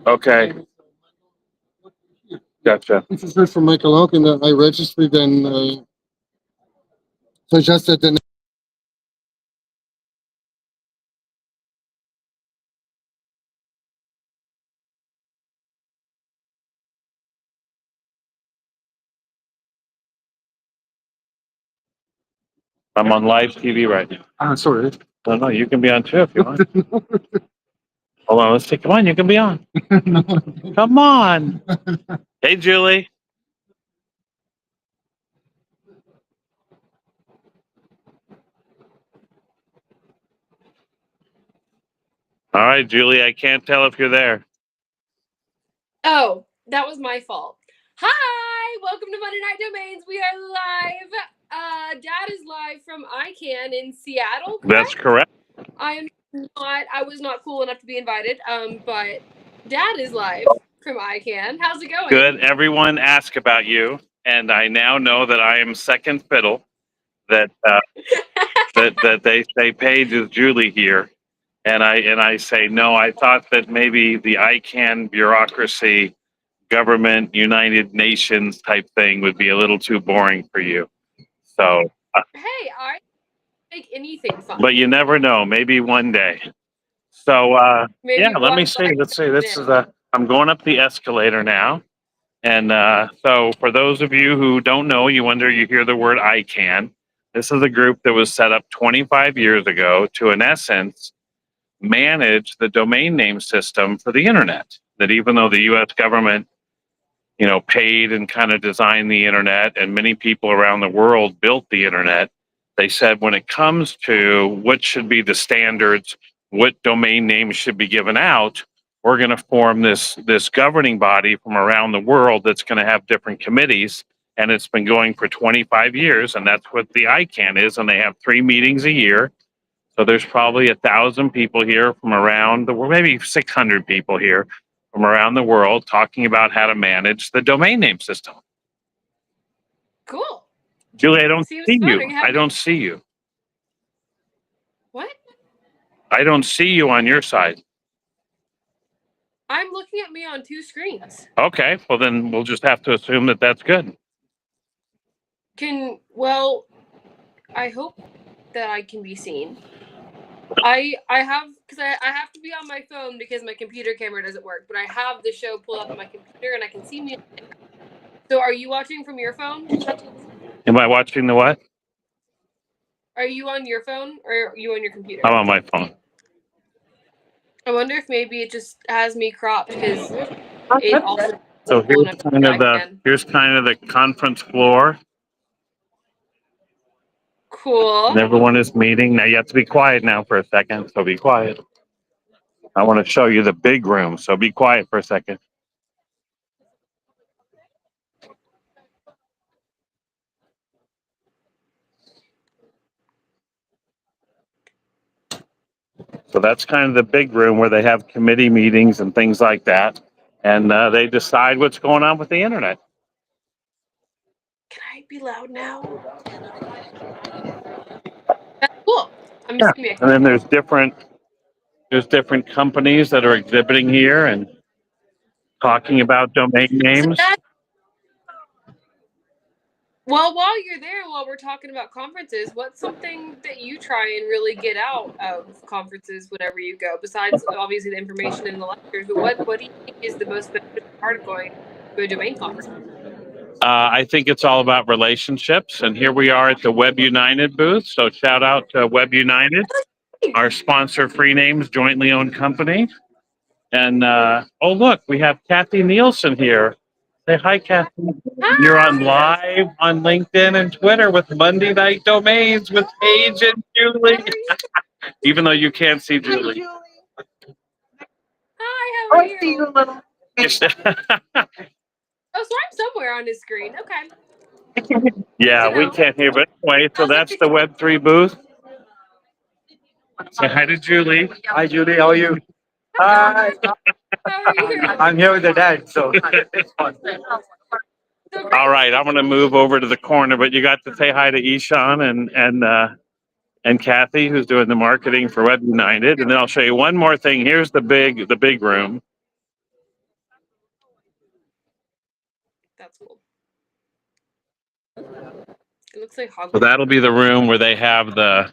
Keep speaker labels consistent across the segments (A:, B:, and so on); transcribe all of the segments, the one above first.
A: Okay. Gotcha.
B: This is for Michael Oak, and I registered and suggested the.
A: I'm on live TV right now.
B: Sorry.
A: No, you can be on too if you want. Hold on, let's see. Come on, you can be on. Come on. Hey, Julie. All right, Julie, I can't tell if you're there.
C: Oh, that was my fault. Hi, welcome to Monday Night Domains. We are live. Dad is live from ICANN in Seattle. Correct?
A: That's correct.
C: I was not cool enough to be invited. But Dad is live from ICANN. How's it going?
A: Good. Everyone asked about you, and I now know that I am second fiddle. That they paid is Julie here, and I say no. I thought that maybe the ICANN bureaucracy, government, United Nations type thing would be a little too boring for you. So.
C: Hey, I make anything fun.
A: But you never know. Maybe one day. So
C: Maybe
A: yeah, let me see. Let's see. This is I'm going up the escalator now. And so for those of you who don't know, you hear the word ICANN. This is a group that was set up 25 years ago to, in essence, manage the domain name system for the internet. That even though the U.S. government, paid and kind of designed the internet, and many people around the world built the internet, they said when it comes to what should be the standards, what domain names should be given out, we're going to form this governing body from around the world that's going to have different committees. And it's been going for 25 years, and that's what the ICANN is. And they have 3 meetings a year. So there's probably 1,000 people here from around the world, maybe 600 people here from around the world talking about how to manage the domain name system.
C: Cool.
A: Julie, I don't see you. I don't see you.
C: What?
A: I don't see you on your side.
C: I'm looking at me on 2 screens.
A: Okay, well then we'll just have to assume that that's good.
C: Well, I hope that I can be seen. I have to be on my phone because my computer camera doesn't work, but I have the show pulled up on my computer and I can see me. So are you watching from your phone?
A: Am I watching the what?
C: Are you on your phone or are you on your computer?
A: I'm on my phone.
C: I wonder if maybe it just has me cropped because it also.
A: So here's kind of the conference floor.
C: Cool.
A: And everyone is meeting. Now you have to be quiet now for a second, so be quiet. I want to show you the big room, so be quiet for a second. So that's kind of the big room where they have committee meetings and things like that. And they decide what's going on with the internet.
C: Can I be loud now? That's cool.
A: Yeah. And then there's different companies that are exhibiting here and talking about domain names.
C: Well, while you're there, while we're talking about conferences, what's something that you try and really get out of conferences whenever you go, besides obviously the information in the lectures, but what do you think is the most beneficial part of going to a domain conference?
A: I think it's all about relationships, and here we are at the Web United booth, so shout out to Web United, our sponsor, Freename's jointly owned company. And oh look, we have Kathy Nielsen here. Say hi, Kathy. Hi. You're on live on LinkedIn and Twitter with Monday Night Domains with Paige and Julie. Even though you can't see Julie.
C: Hi, how are you?
D: See you a little.
C: Oh, so I'm somewhere on his screen. Okay.
A: Yeah, we can't hear, but anyway, so that's the Web3 booth. Say hi to Julie.
D: Hi, Julie. How are you? Hi.
C: How are you?
D: I'm here with the dad, so it's fun.
A: All right, I'm going to move over to the corner, but you got to say hi to Ishan and and Kathy, who's doing the marketing for Web United. And then I'll show you one more thing. Here's the big room.
C: That's cool. It looks like Hogwarts.
A: So that'll be the room where they have the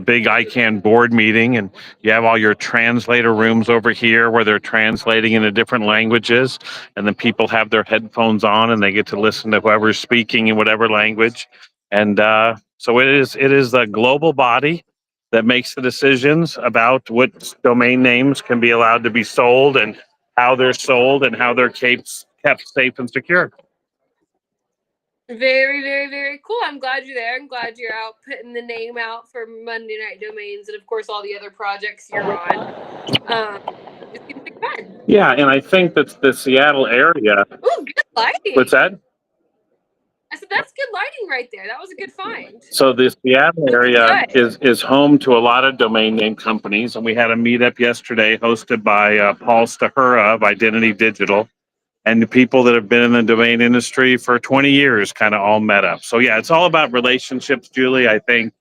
A: big ICANN board meeting, and you have all your translator rooms over here where they're translating into different languages, and then people have their headphones on and they get to listen to whoever's speaking in whatever language. And so it is a global body that makes the decisions about what domain names can be allowed to be sold and how they're sold and how they're kept safe and secure.
C: Very, very, very cool. I'm glad you're there. I'm glad you're out putting the name out for Monday Night Domains and, of course, all the other projects you're on. It's gonna be fun.
A: Yeah, and I think that the Seattle area.
C: Ooh, good lighting.
A: What's that?
C: I said that's good lighting right there. That was a good find.
A: So the Seattle area is home to a lot of domain name companies, and we had a meetup yesterday hosted by Paul Stahura of Identity Digital, and the people that have been in the domain industry for 20 years kind of all met up. So yeah, it's all about relationships, Julie. I think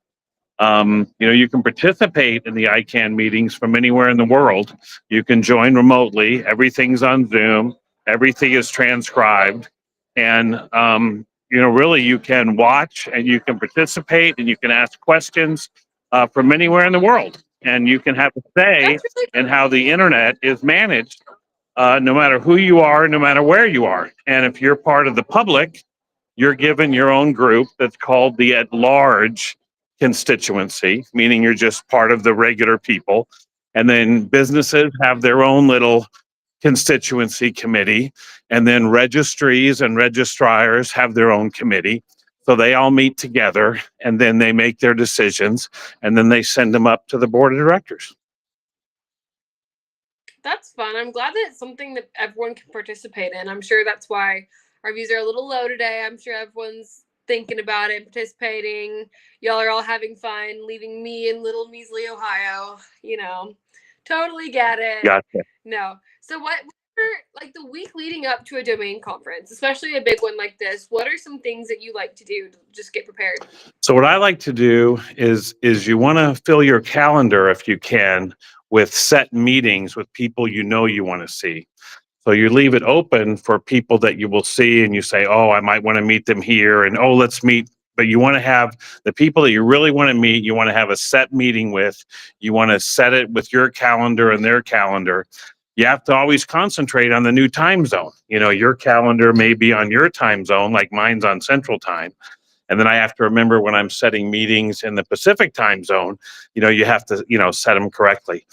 A: you can participate in the ICANN meetings from anywhere in the world. You can join remotely. Everything's on Zoom. Everything is transcribed, and really you can watch and you can participate and you can ask questions from anywhere in the world, and you can have a say in how the internet is managed. No matter who you are, no matter where you are. And if you're part of the public, you're given your own group that's called the at-large constituency, meaning you're just part of the regular people. And then businesses have their own little constituency committee. And then registries and registrars have their own committee. So they all meet together and then they make their decisions and then they send them up to the board of directors.
C: That's fun. I'm glad that it's something that everyone can participate in. I'm sure that's why our views are a little low today. I'm sure everyone's thinking about it, participating. Y'all are all having fun, leaving me in little measly Ohio. Totally get it.
A: Gotcha.
C: No. So what, like the week leading up to a domain conference, especially a big one like this, what are some things that you like to do to just get prepared?
A: So what I like to do is you want to fill your calendar if you can with set meetings with people you want to see. So you leave it open for people that you will see and you say, oh, I might want to meet them here, and oh, let's meet. But you want to have the people that you really want to meet, you want to have a set meeting with, you want to set it with your calendar and their calendar. You have to always concentrate on the new time zone. Your calendar may be on your time zone, like mine's on Central Time. And then I have to remember when I'm setting meetings in the Pacific time zone, you have to, set them correctly.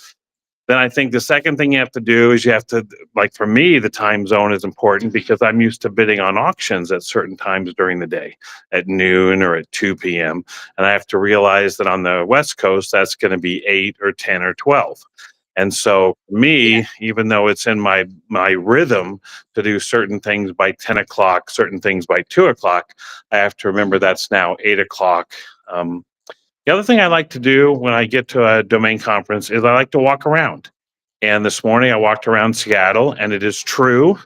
A: Then I think the second thing you have to do is you have to, like for me, the time zone is important because I'm used to bidding on auctions at certain times during the day, at noon or at 2 p.m. And I have to realize that on the West Coast, that's going to be 8 or 10 or 12. And so for me, even though it's in my rhythm to do certain things by 10 o'clock, certain things by 2 o'clock, I have to remember that's now 8 o'clock. The other thing I like to do when I get to a domain conference is I like to walk around. And this morning I walked around Seattle, and it is true.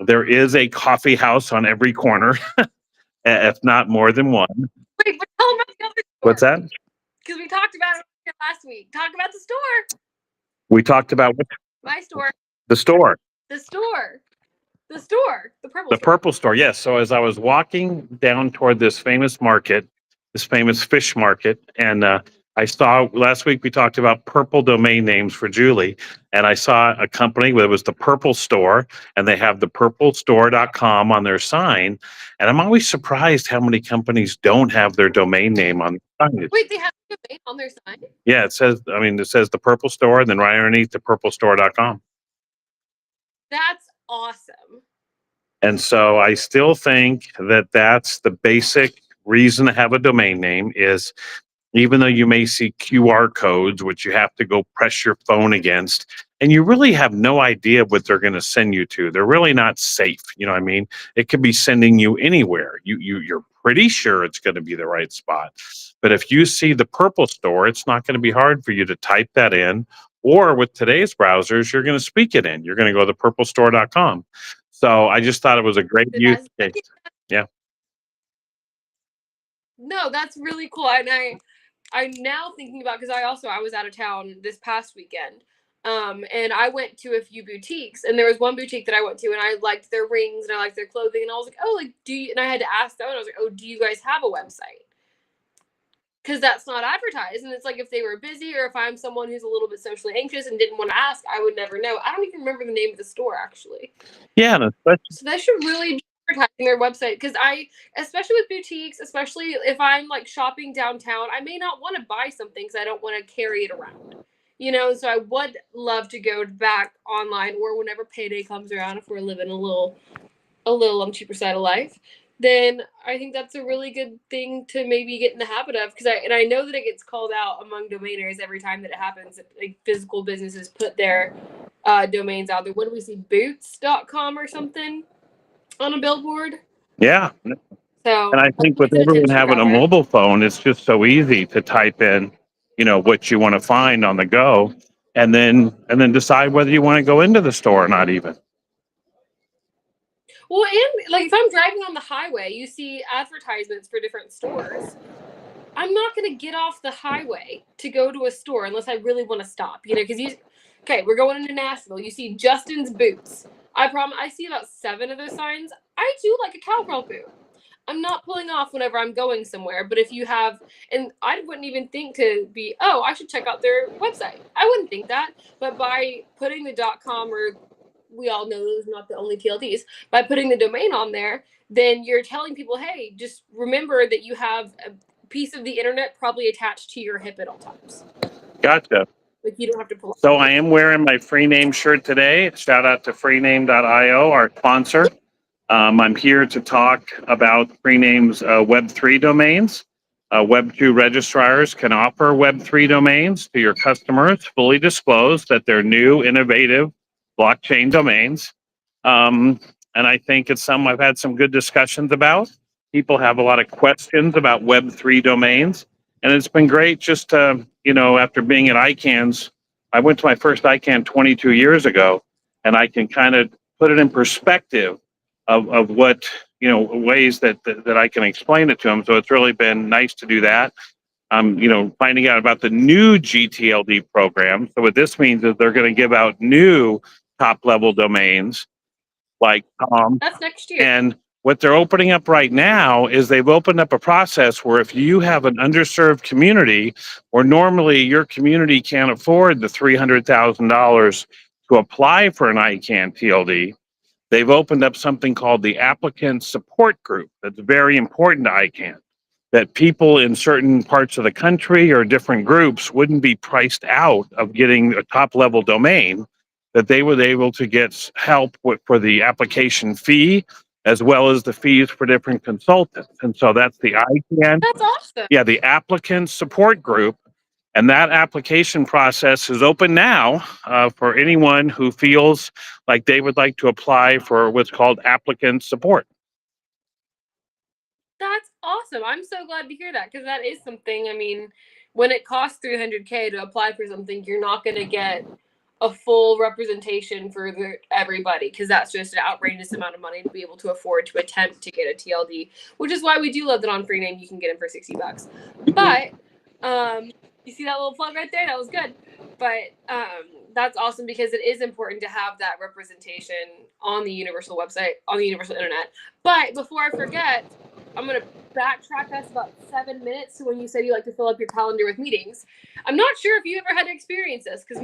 A: There is a coffee house on every corner, if not more than one.
C: Wait, but tell them about the other store.
A: What's that?
C: Because we talked about it last week. Talk about the store.
A: We talked about what?
C: My store.
A: The store.
C: The store. The store. The purple
A: The
C: store.
A: purple store, yes. So as I was walking down toward this famous market, this famous fish market, and I saw last week we talked about purple domain names for Julie, and I saw a company that was the Purple Store, and they have the purplestore.com on their sign, and I'm always surprised how many companies don't have their domain name on the sign.
C: Wait, they have a domain on their sign?
A: Yeah, it says the Purple Store, and then right underneath the purplestore.com.
C: That's awesome.
A: And so I still think that that's the basic reason to have a domain name is, even though you may see QR codes, which you have to go press your phone against, and you really have no idea what they're going to send you to. They're really not safe. You know what I mean? It could be sending you anywhere. You're pretty sure it's going to be the right spot. But if you see the Purple Store, it's not going to be hard for you to type that in. Or with today's browsers, you're going to speak it in. You're going to go to purplestore.com. So I just thought it was a great use case. Yeah.
C: No, that's really cool. And I'm now thinking about, because I was out of town this past weekend. And I went to a few boutiques, and there was one boutique that I went to, and I liked their rings and I liked their clothing, and I was like, oh, like, do you, and I had to ask them, and I was like, oh, do you guys have a website? Because that's not advertised. And it's like, if they were busy, or if I'm someone who's a little bit socially anxious and didn't want to ask, I would never know. I don't even remember the name of the store, actually.
A: Yeah, and
C: So they should really be advertising their website, because especially with boutiques, especially if I'm like shopping downtown, I may not want to buy something because I don't want to carry it around. So I would love to go back online, or whenever payday comes around, if we're living a little on the cheaper side of life, then I think that's a really good thing to maybe get in the habit of, because I know that it gets called out among domainers every time that it happens, that, like, physical businesses put their domains out there. What do we see? Boots.com or something on a billboard?
A: yeah.
C: So,
A: And I think with everyone having a mobile phone, it's just so easy to type in, what you want to find on the go, and then decide whether you want to go into the store or not even.
C: Well, and like if I'm driving on the highway, you see advertisements for different stores. I'm not going to get off the highway to go to a store unless I really want to stop, because we're going into Nashville. You see Justin's Boots. I see about 7 of those signs. I do like a cowgirl boot. I'm not pulling off whenever I'm going somewhere, but if you have, and I wouldn't even think to be, oh, I should check out their website. I wouldn't think that, but by putting the .com, or we all know those are not the only TLDs, by putting the domain on there, then you're telling people, hey, just remember that you have a piece of the internet probably attached to your hip at all times.
A: Gotcha.
C: Like, you don't have to pull.
A: So I am wearing my Freename shirt today. Shout out to Freename.io, our sponsor. I'm here to talk about Freename's Web3 domains. Web2 registrars can offer Web3 domains to your customers, fully disclose that they're new, innovative blockchain domains. And I think it's I've had some good discussions about. People have a lot of questions about Web3 domains. And it's been great just to, after being at ICANNs, I went to my first ICANN 22 years ago, and I can kind of put it in perspective of what, ways that I can explain it to them. So it's really been nice to do that. Finding out about the new GTLD program. So what this means is they're going to give out new top level domains like
C: That's next year.
A: And what they're opening up right now is they've opened up a process where if you have an underserved community, or normally your community can't afford the $300,000 to apply for an ICANN TLD, they've opened up something called the Applicant Support Group. That's very important to ICANN, that people in certain parts of the country or different groups wouldn't be priced out of getting a top level domain, that they were able to get help for the application fee, as well as the fees for different consultants. And so that's the ICANN.
C: That's awesome.
A: Yeah, the Applicant Support Group. And that application process is open now for anyone who feels like they would like to apply for what's called applicant support.
C: That's awesome. I'm so glad to hear that, because that is something, I mean, when it costs $300K to apply for something, you're not going to get a full representation for everybody, because that's just an outrageous amount of money to be able to afford to attempt to get a TLD, which is why we do love that on Freename you can get them for $60. But you see that little plug right there? That was good. But that's awesome, because it is important to have that representation on the universal website, on the universal internet. But before I forget, I'm going to backtrack us about 7 minutes to when you said you like to fill up your calendar with meetings. I'm not sure if you ever had to experience this, because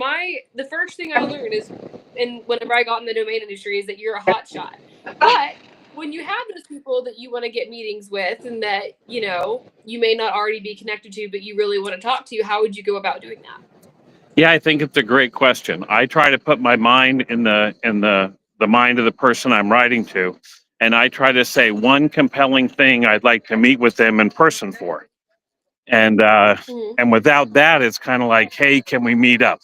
C: the first thing I learned is, and whenever I got in the domain industry, is that you're a hot shot. But when you have those people that you want to get meetings with, and that, you may not already be connected to, but you really want to talk to, how would you go about doing that?
A: Yeah, I think it's a great question. I try to put my mind in the mind of the person I'm writing to. And I try to say one compelling thing I'd like to meet with them in person for. And without that, it's kind of like, hey, can we meet up?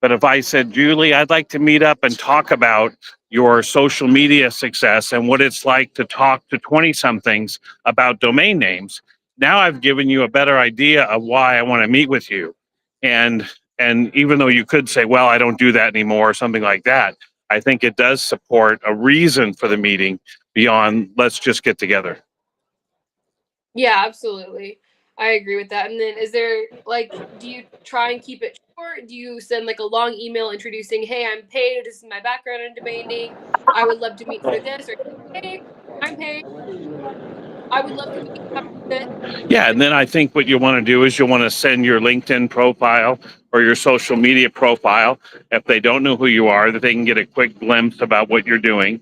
A: But if I said, Julie, I'd like to meet up and talk about your social media success and what it's like to talk to 20-somethings about domain names, now I've given you a better idea of why I want to meet with you. And even though you could say, well, I don't do that anymore, or something like that, I think it does support a reason for the meeting beyond let's just get together.
C: Yeah, absolutely. I agree with that. And then is there like, do you try and keep it short? Do you send like a long email introducing, hey, I'm paid, this is my background in domain, I would love to meet for this, or hey, I'm paid, I would love to meet for this.
A: Yeah, and then I think what you want to do is you'll want to send your LinkedIn profile or your social media profile, if they don't know who you are, that they can get a quick glimpse about what you're doing.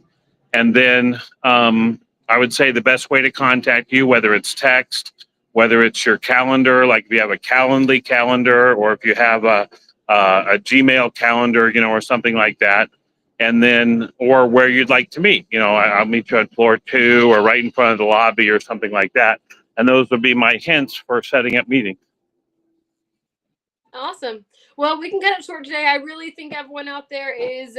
A: And then I would say the best way to contact you, whether it's text, whether it's your calendar, like if you have a Calendly calendar, or if you have a Gmail calendar, or something like that. And then, or where you'd like to meet, I'll meet you at floor 2 or right in front of the lobby or something like that. And those would be my hints for setting up meetings.
C: Awesome. Well, we can cut it short today. I really think everyone out there is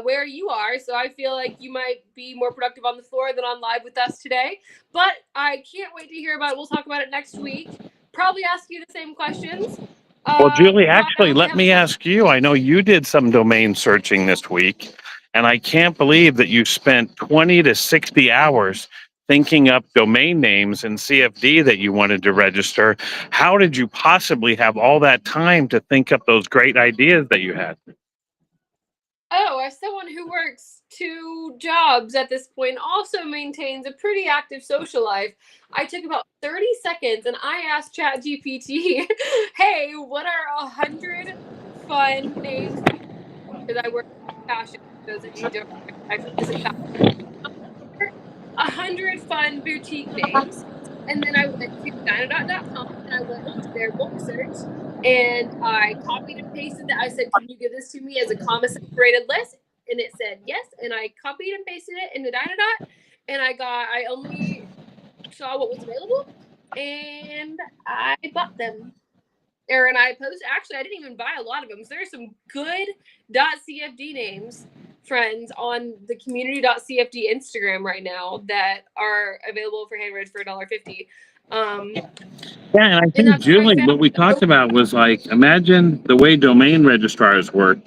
C: where you are. So I feel like you might be more productive on the floor than on live with us today. But I can't wait to hear about it. We'll talk about it next week. Probably ask you the same questions.
A: Well, Julie, actually, let me ask you. I know you did some domain searching this week, and I can't believe that you spent 20 to 60 hours thinking up domain names in CFD that you wanted to register. How did you possibly have all that time to think up those great ideas that you had?
C: Oh, as someone who works 2 jobs at this point, also maintains a pretty active social life, I took about 30 seconds and I asked ChatGPT, hey, what are 100 fun names? Because I work in fashion. For those of you who don't know, my life is in fashion. 100 fun boutique names. And then I went to dynadot.com and I went to their bulk search and I copied and pasted that. I said, can you give this to me as a comma separated list? And it said yes. And I copied and pasted it into Dynadot. And I only saw what was available and I bought them. And I posted, actually, I didn't even buy a lot of them. So there's some good .cfd names, friends, on the community.cfd Instagram right now that are available for hand raise for $1.50.
A: Yeah, and I think, Julie, what we talked about was like, imagine the way domain registrars work.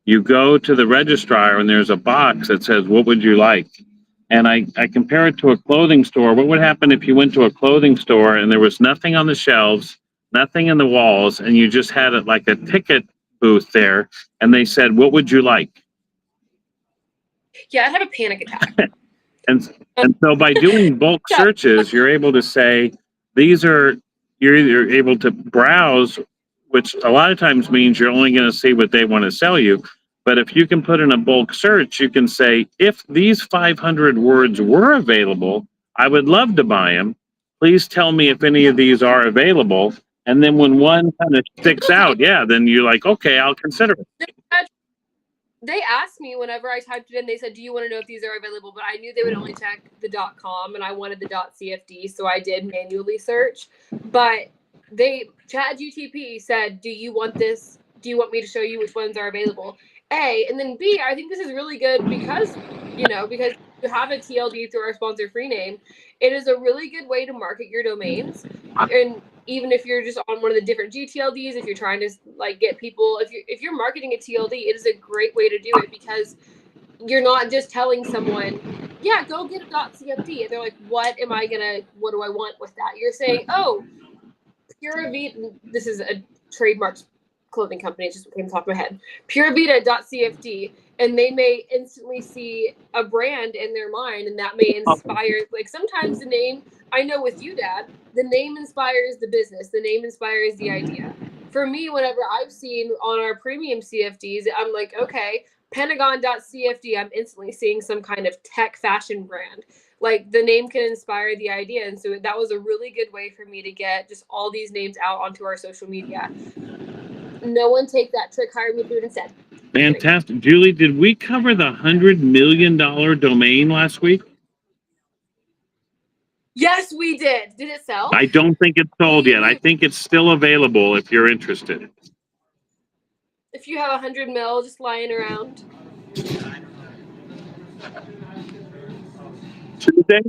A: You go to the registrar and there's a box that says, what would you like? And I compare it to a clothing store. What would happen if you went to a clothing store and there was nothing on the shelves, nothing in the walls, and you just had it like a ticket booth there, and they said, what would you like?
C: Yeah, I'd have a panic attack.
A: And so by doing bulk searches, you're able to say, you're either able to browse, which a lot of times means you're only going to see what they want to sell you. But if you can put in a bulk search, you can say, if these 500 words were available, I would love to buy them. Please tell me if any of these are available. And then when one kind of sticks out, then you're like, okay, I'll consider it.
C: They asked me whenever I typed it in, they said, do you want to know if these are available? But I knew they would only check the .com and I wanted the .cfd, so I did manually search. But ChatGPT said, do you want this? Do you want me to show you which ones are available? A, and then B, I think this is really good because you have a TLD through our sponsor Freename. It is a really good way to market your domains. And even if you're just on one of the different GTLDs, if you're trying to like get people, if you're marketing a TLD, it is a great way to do it because you're not just telling someone, yeah, go get a .cfd, and they're like, what do I want with that? You're saying, oh, Pura Vida, this is a trademarked clothing company, it just came top of my head, puravita.cfd, and they may instantly see a brand in their mind, and that may inspire, like sometimes the name, I know with you, Dad, the name inspires the business, the name inspires the idea. For me, whenever I've seen on our premium CFDs, I'm like, okay, Pentagon.cfd, I'm instantly seeing some kind of tech fashion brand. Like the name can inspire the idea. And so that was a really good way for me to get just all these names out onto our social media. No one take that trick, hire me, do it instead.
A: Fantastic. Julie, did we cover the $100 million domain last week?
C: Yes, we did. Did it sell?
A: I don't think it's sold yet. I think it's still available if you're interested.
C: If you have 100 mil just lying around.
A: Tuesday?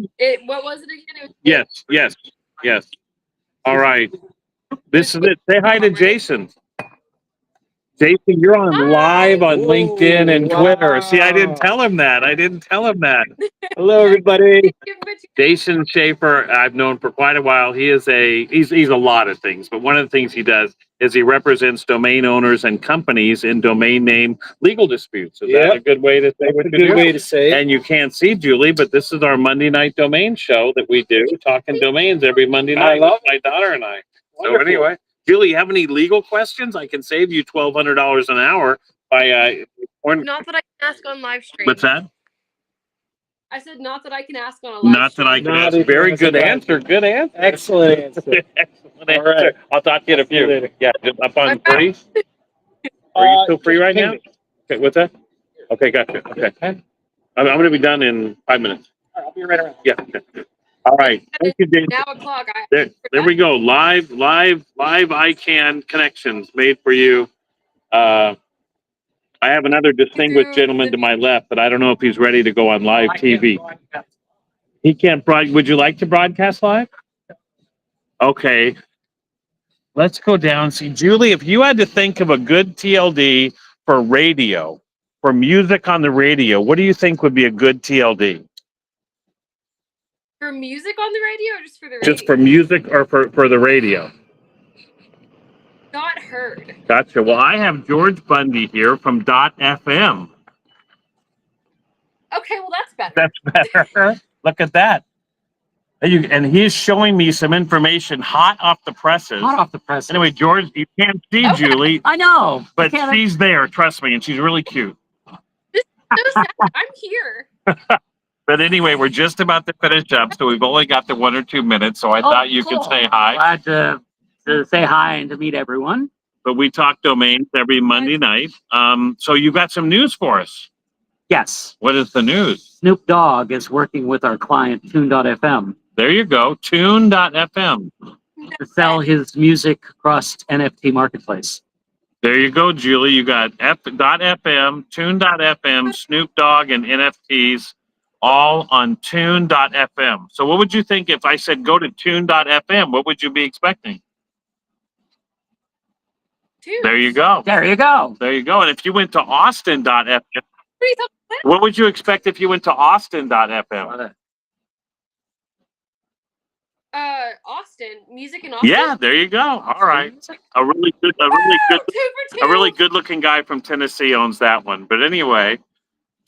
C: What was it again?
A: Yes. All right. This is it. Say hi to Jason. Jason, you're on live on
B: Whoa,
A: LinkedIn and Twitter.
B: wow.
A: See, I didn't tell him that.
D: Hello, everybody.
A: Jason Schaefer, I've known for quite a while. He's a lot of things, but one of the things he does is he represents domain owners and companies in domain name legal disputes. Is that a good way to say what you do?
D: Good way to say it.
A: And you can't see Julie, but this is our Monday night domain show that we do, talking domains every Monday night with my daughter and I. So anyway, Julie, you have any legal questions? I can save you $1,200 an hour by
C: Not that I can ask on live stream.
A: What's that?
C: I said not that I can ask on a live
A: Not that
C: stream.
A: I can
D: Not
A: ask.
D: if
A: Very
D: you
A: good
D: ask
A: answer. Good answer.
D: Excellent answer.
A: Excellent answer.
D: right.
A: I'll talk to you in a
D: See you
A: few.
D: later.
A: Yeah, just up on
C: Okay.
A: free. Are you still free
D: just
A: right
D: ping
A: now?
D: me.
A: Okay, what's that? Okay, gotcha. Okay. I'm going to be done in 5 minutes.
D: All right, I'll be right around.
A: Yeah. All right. Thank you, Jason.
C: Now o'clock.
A: There we go. Live ICANN connections made for you. I have another distinguished gentleman to my left, but I don't know if he's ready to go on live TV. He can't would you like to broadcast live? Okay. Let's go down. See, Julie, if you had to think of a good TLD for radio, for music on the radio, what do you think would be a good TLD?
C: For music on the radio or just for the radio?
A: Just for music or for the radio?
C: Not heard.
A: Gotcha. Well, I have George Bundy here from .fm.
C: Okay, well that's better.
A: That's better. Look at that. And he's showing me some information hot off the presses.
E: Hot off the press.
A: Anyway, George, you can't see
C: Okay.
A: Julie,
E: I know.
A: but she's there. Trust me, and she's really cute.
C: So sad. I'm here.
A: But anyway, we're just about to finish up, so we've only got the 1 or 2 minutes. So I thought you could say hi.
E: Glad to say hi and to meet everyone.
A: But we talk domains every Monday night. So you got some news for us.
E: Yes,
A: What is the news?
E: Snoop Dogg is working with our client Tune.fm
A: There you go. Tune.fm.
E: to sell his music across NFT marketplace.
A: There you go, Julie. You got F.fm, Tune.fm, Snoop Dogg, and NFTs all on Tune.fm. So what would you think if I said go to Tune.fm? What would you be expecting?
C: Too.
A: There you go.
E: There you go.
A: There you go. And if you went to Austin.fm, what would you expect if you went to Austin.fm?
C: Austin. Music in Austin?
A: Yeah, there you go. All right. A really good looking guy from Tennessee owns that one. But anyway,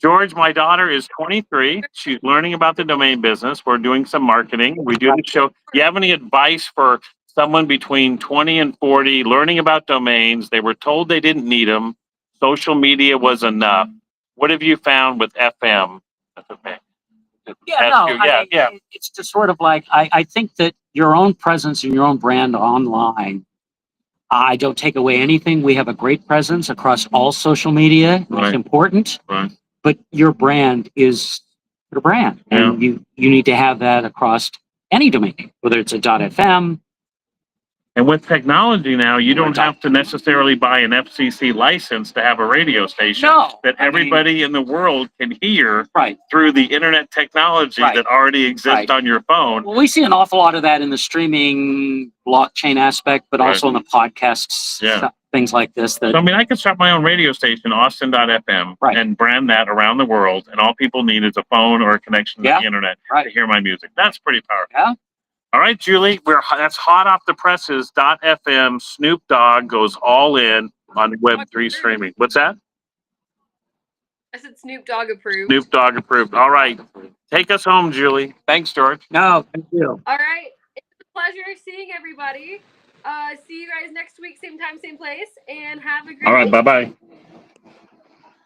A: George, my daughter is 23. She's learning about the domain business. We're doing some marketing. We do the show. You have any advice for someone between 20 and 40 learning about domains? They were told they didn't need them. Social media was enough. What have you found with FM? That's okay.
E: It's just sort of like, I think that your own presence and your own brand online, I don't take away anything. We have a great presence across all social media.
A: Right.
E: It's important.
A: Right.
E: But your brand is your brand. And you need to have that across any domain, whether it's a .fm.
A: And with technology now, you don't have to necessarily buy an FCC license to have a radio station that everybody in the world can hear through the internet technology that already exists on your phone.
E: Well, we see an awful lot of that in the streaming blockchain aspect, but also in the podcasts, things like this.
A: So, I mean, I could start my own radio station, Austin.fm, and brand that around the world, and all people need is a phone or a connection to the internet to hear my music. That's pretty powerful.
E: Yeah.
A: All right, Julie, that's hot off the presses. .fm, Snoop Dogg goes all in on Web3 streaming. What's that?
C: I said Snoop Dogg approved.
A: Snoop Dogg approved. All right. Take us home, Julie. Thanks, George.
E: No, thank you.
C: All right. It's a pleasure seeing everybody. See you guys next week, same time, same place, and have a great
A: All right,
C: week.
A: bye-bye.